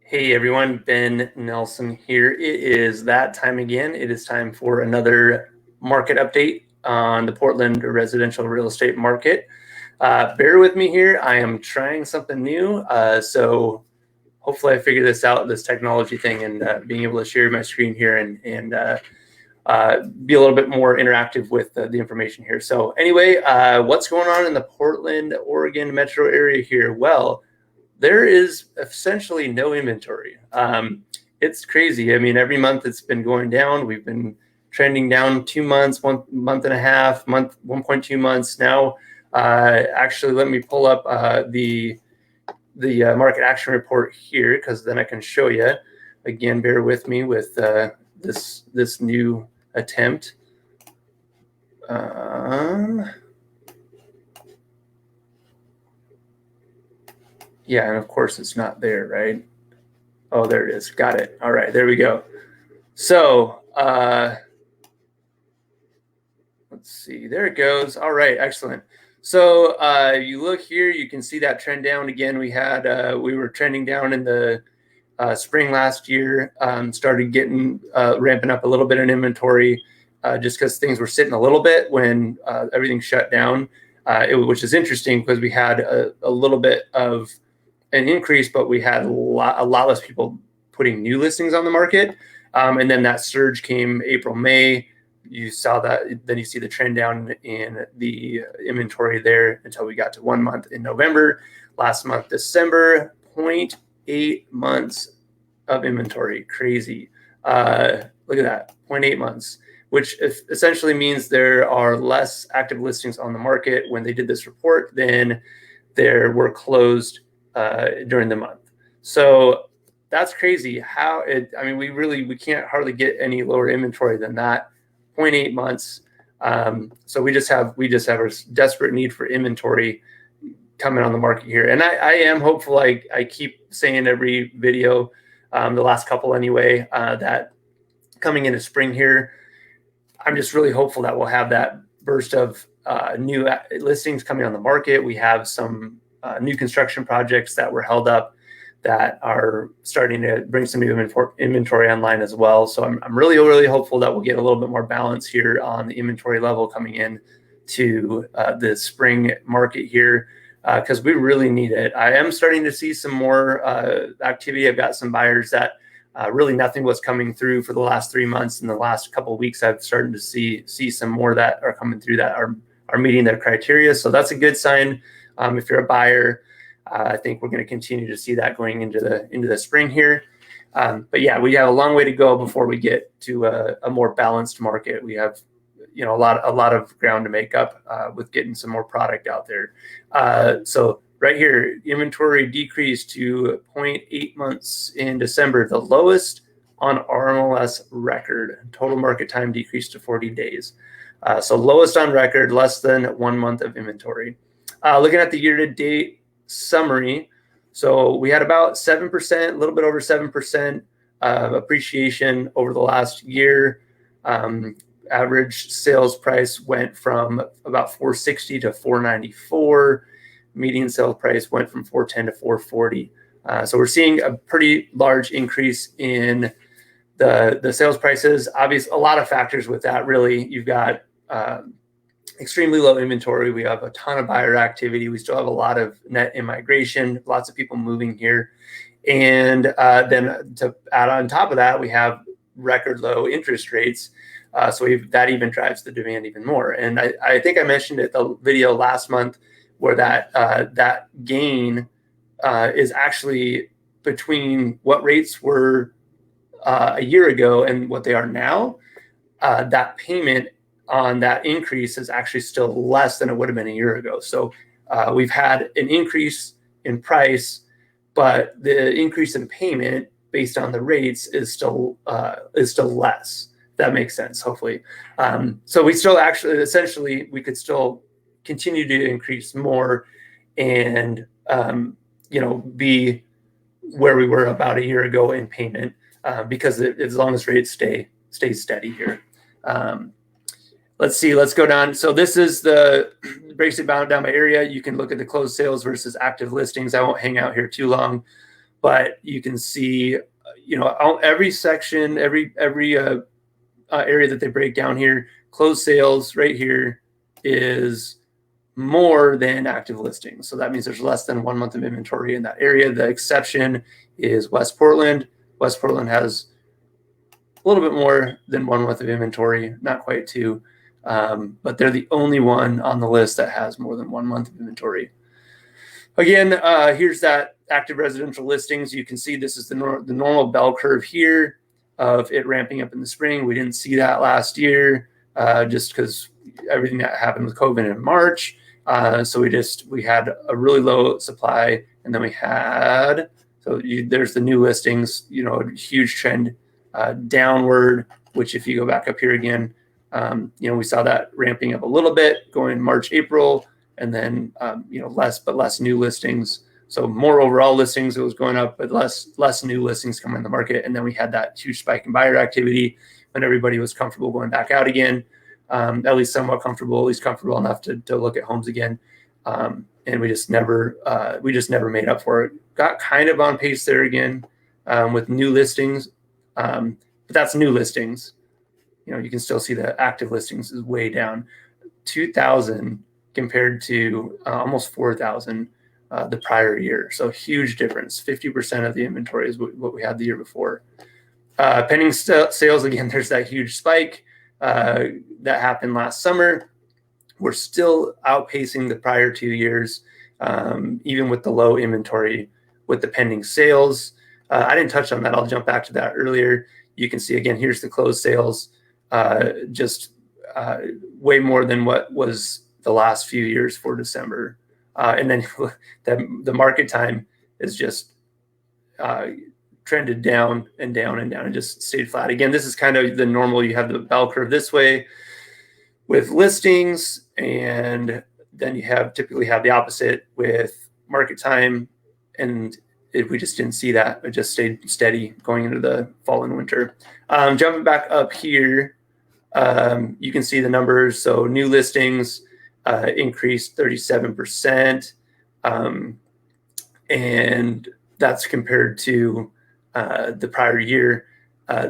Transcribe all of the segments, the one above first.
Hey everyone, Ben Nelson here. It is that time again. It is time for another market update on the Portland residential real estate market. Bear with me here. I am trying something new. So hopefully I figure this out, this technology thing, and being able to share my screen here and be a little bit more interactive with the information here. So anyway, what's going on in the Portland, Oregon metro area here? Well, there is essentially no inventory. It's crazy. I mean, every month it's been going down. We've been trending down 2 months, 1 month and a half, 1.2 months now. Actually, let me pull up the market action report here, because then I can show you. Again, bear with me with this new attempt. Yeah, and of course it's not there, right? Oh, there it is. Got it. All right, there we go. So let's see. There it goes. All right, excellent. So you look here, you can see that trend down again. We were trending down in the spring last year. Started getting ramping up a little bit in inventory, just because things were sitting a little bit when everything shut down. Which is interesting because we had a little bit of an increase, but we had a lot less people putting new listings on the market. And then that surge came April, May. You saw that, then you see the trend down in the inventory there until we got to 1 month in November. Last month, December, 0.8 months of inventory. Crazy. Look at that, 0.8 months, which essentially means there are less active listings on the market when they did this report than there were closed during the month. So that's crazy. I mean, we can't hardly get any lower inventory than that. 0.8 months. So we just have a desperate need for inventory coming on the market here. And I am hopeful. I keep saying every video, the last couple anyway, that coming into spring here, I'm just really hopeful that we'll have that burst of new listings coming on the market. We have some new construction projects that were held up that are starting to bring some new inventory online as well. So I'm really, really hopeful that we'll get a little bit more balance here on the inventory level coming in to the spring market here, because we really need it. I am starting to see some more activity. I've got some buyers that really nothing was coming through for the last 3 months. In the last couple of weeks, I've started to see some more that are coming through that are meeting their criteria. So that's a good sign. If you're a buyer, I think we're going to continue to see that going into the spring here. But yeah, we have a long way to go before we get to a more balanced market. We have, a lot of ground to make up with getting some more product out there. So right here, inventory decreased to 0.8 months in December, the lowest on RMLS record. Total market time decreased to 40 days. So lowest on record, less than 1 month of inventory. Looking at the year-to-date summary, so we had about 7%, a little bit over 7% appreciation over the last year. Average sales price went from about 460 to 494. Median sale price went from 410 to 440. So we're seeing a pretty large increase in the sales prices. Obviously, a lot of factors with that. Really, you've got extremely low inventory. We have a ton of buyer activity. We still have a lot of net immigration, lots of people moving here. And then to add on top of that, we have record low interest rates. So that even drives the demand even more. And I think I mentioned it the video last month where that gain is actually between what rates were a year ago and what they are now. That payment on that increase is actually still less than it would have been a year ago. So we've had an increase in price, but the increase in payment based on the rates is still less. That makes sense, hopefully. So we still essentially we could still continue to increase more and be where we were about a year ago in payment, because as long as rates stay steady here. Let's see, let's go down. So this is breaks it down by area. You can look at the closed sales versus active listings. I won't hang out here too long, but you can see, every section, every area that they break down here, closed sales right here is more than active listings. So that means there's less than 1 month of inventory in that area. The exception is West Portland. West Portland has a little bit more than 1 month of inventory, not quite two, but they're the only one on the list that has more than 1 month of inventory. Again, here's that active residential listings. You can see this is the normal bell curve here of it ramping up in the spring. We didn't see that last year just because everything that happened with COVID in March. So we had a really low supply, and then we had, there's the new listings, a huge trend downward, which if you go back up here again, we saw that ramping up a little bit going March, April, and then, less new listings. So more overall listings, it was going up, but less new listings coming in the market. And then we had that huge spike in buyer activity when everybody was comfortable going back out again. At least somewhat comfortable, at least comfortable enough to look at homes again. And we just never made up for it. Got kind of on pace there again with new listings, but that's new listings. You can still see the active listings is way down, 2,000 compared to almost 4,000 the prior year. So huge difference. 50% of the inventory is what we had the year before. Pending sales, again, there's that huge spike that happened last summer. We're still outpacing the prior 2 years, even with the low inventory with the pending sales. I didn't touch on that. I'll jump back to that earlier. You can see, again, here's the closed sales, just way more than what was the last few years for December. And then the market time is just trended down and down and down and just stayed flat. Again, this is kind of the normal. You have the bell curve this way with listings, and then you typically have the opposite with market time. And we just didn't see that. It just stayed steady going into the fall and winter. Jumping back up here, you can see the numbers. So new listings increased 37%. And that's compared to the prior year.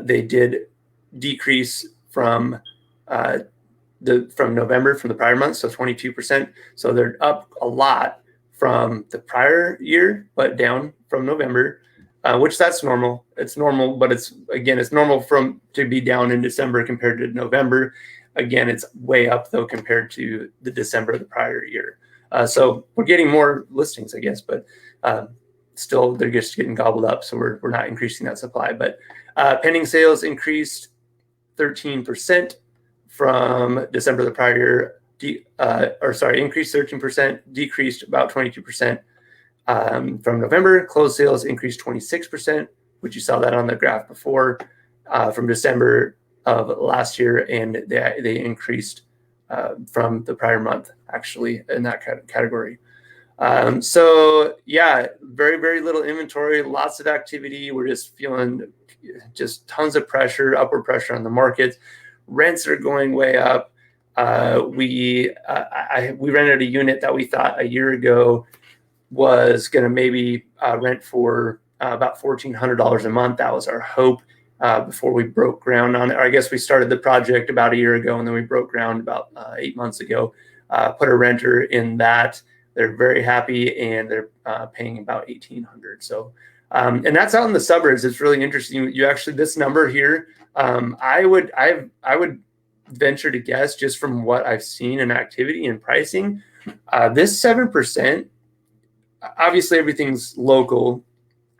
They did decrease from November, from the prior month, so 22%. So they're up a lot from the prior year, but down from November, which that's normal. It's normal, but it's normal to be down in December compared to November. Again, it's way up though compared to the December of the prior year. So we're getting more listings, I guess, but still they're just getting gobbled up. So we're not increasing that supply. But pending sales increased 13% from December of the prior year. Increased 13%, decreased about 22% from November. Closed sales increased 26%, which you saw that on the graph before, from December of last year, and they increased from the prior month, actually, in that category. So yeah, very, very little inventory, lots of activity. We're just feeling just tons of pressure, upward pressure on the market. Rents are going way up. We rented a unit that we thought a year ago was going to maybe rent for about $1,400 a month. That was our hope before we broke ground on it. Or I guess we started the project about a year ago, and then we broke ground about 8 months ago. Put a renter in that. They're very happy, and they're paying about $1,800. So, and that's out in the suburbs. It's really interesting. You actually, this number here, I would venture to guess, just from what I've seen in activity and pricing, this 7%. Obviously, everything's local,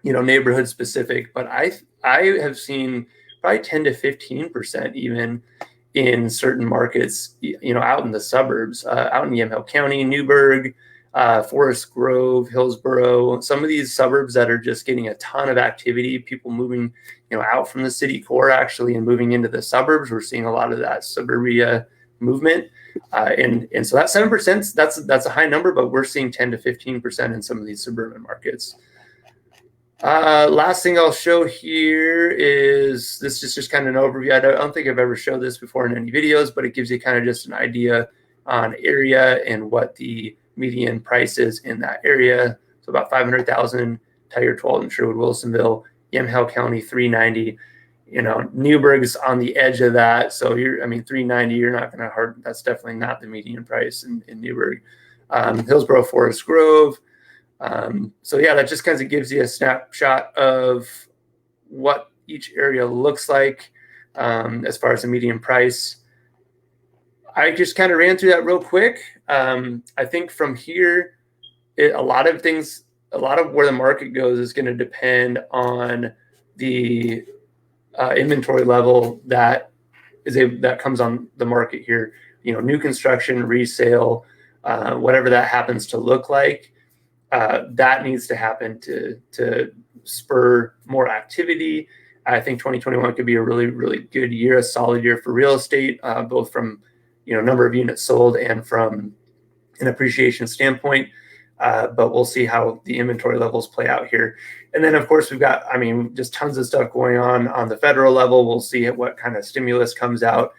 neighborhood specific, but I have seen probably 10 to 15% even in certain markets, out in the suburbs, out in Yamhill County, Newburgh, Forest Grove, Hillsborough, some of these suburbs that are just getting a ton of activity, people moving, out from the city core actually and moving into the suburbs. We're seeing a lot of that suburbia movement. And so that 7%, that's a high number, but we're seeing 10 to 15% in some of these suburban markets. Last thing I'll show here is, this is just kind of an overview. I don't think I've ever showed this before in any videos, but it gives you kind of just an idea on area and what the median price is in that area. So about 500,000 Tigard, Tualatin, Sherwood, Wilsonville, Yamhill County 390. Newburgh's on the edge of that. So 390, you're not going to that's definitely not the median price in Newburgh. Hillsborough, Forest Grove. That just kind of gives you a snapshot of what each area looks like as far as the median price. I just kind of ran through that real quick. I think from here, a lot of where the market goes is going to depend on the inventory level that comes on the market here. New construction, resale, whatever that happens to look like, that needs to happen to spur more activity. I think 2021 could be a really, really good year, a solid year for real estate, both from number of units sold and from an appreciation standpoint. But we'll see how the inventory levels play out here. And then, of course, we've got, just tons of stuff going on the federal level. We'll see what kind of stimulus comes out.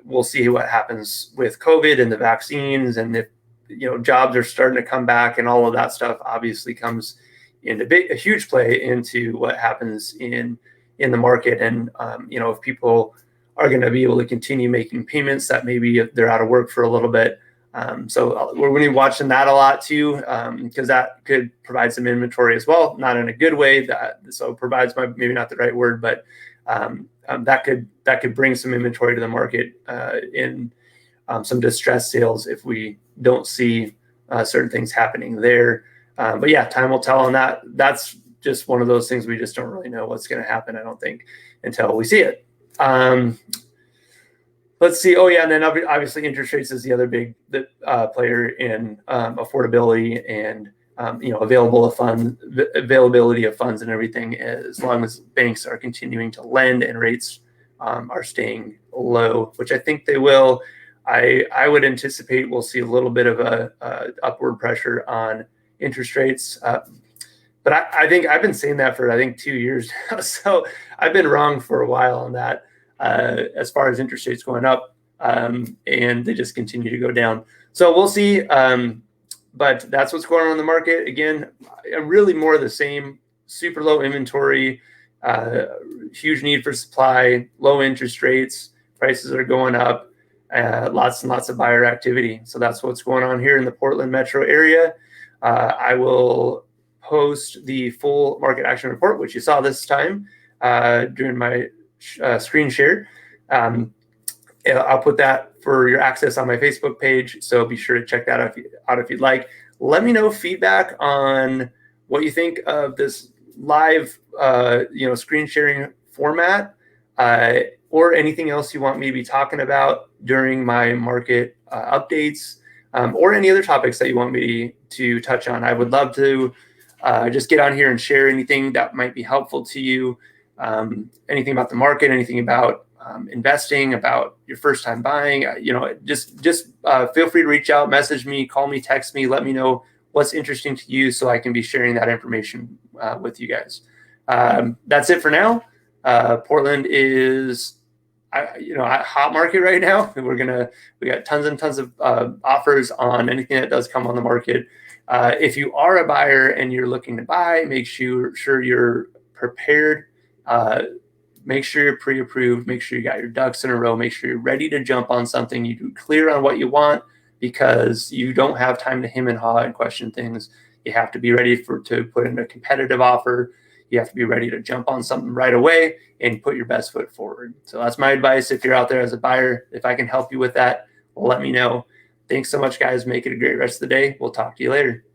We'll see what happens with COVID and the vaccines, and if jobs are starting to come back, and all of that stuff obviously comes into a huge play into what happens in the market. And if people are going to be able to continue making payments, that maybe they're out of work for a little bit. So we're going to be watching that a lot too, because that could provide some inventory as well, not in a good way. So provides maybe not the right word, but that could bring some inventory to the market in some distressed sales if we don't see certain things happening there. But yeah, time will tell on that. That's just one of those things we just don't really know what's going to happen, I don't think, until we see it. Let's see. Oh yeah, and then obviously interest rates is the other big player in affordability and availability of funds and everything. As long as banks are continuing to lend and rates are staying low, which I think they will, I would anticipate we'll see a little bit of a upward pressure on interest rates. But I think I've been saying that for 2 years now, so I've been wrong for a while on that. As far as interest rates going up, and they just continue to go down. So we'll see. But that's what's going on in the market. Again, really more of the same. Super low inventory, huge need for supply, low interest rates, prices are going up, lots and lots of buyer activity. So that's what's going on here in the Portland metro area. I will post the full market action report, which you saw this time during my screen share. I'll put that for your access on my Facebook page, so be sure to check that out if you'd like. Let me know feedback on what you think of this live screen sharing format, or anything else you want me to be talking about during my market updates, or any other topics that you want me to touch on. I would love to just get on here and share anything that might be helpful to you. Anything about the market, anything about investing, about your first time buying, just feel free to reach out, message me, call me, text me, let me know what's interesting to you so I can be sharing that information with you guys. That's it for now. Portland is, a hot market right now. We got tons and tons of offers on anything that does come on the market. If you are a buyer and you're looking to buy, make sure you're prepared. Make sure you're pre-approved, make sure you got your ducks in a row, make sure you're ready to jump on something, you're clear on what you want, because you don't have time to hem and haw and question things. You have to be ready to put in a competitive offer. You have to be ready to jump on something right away and put your best foot forward. So that's my advice. If you're out there as a buyer, if I can help you with that, let me know. Thanks so much, guys. Make it a great rest of the day. We'll talk to you later.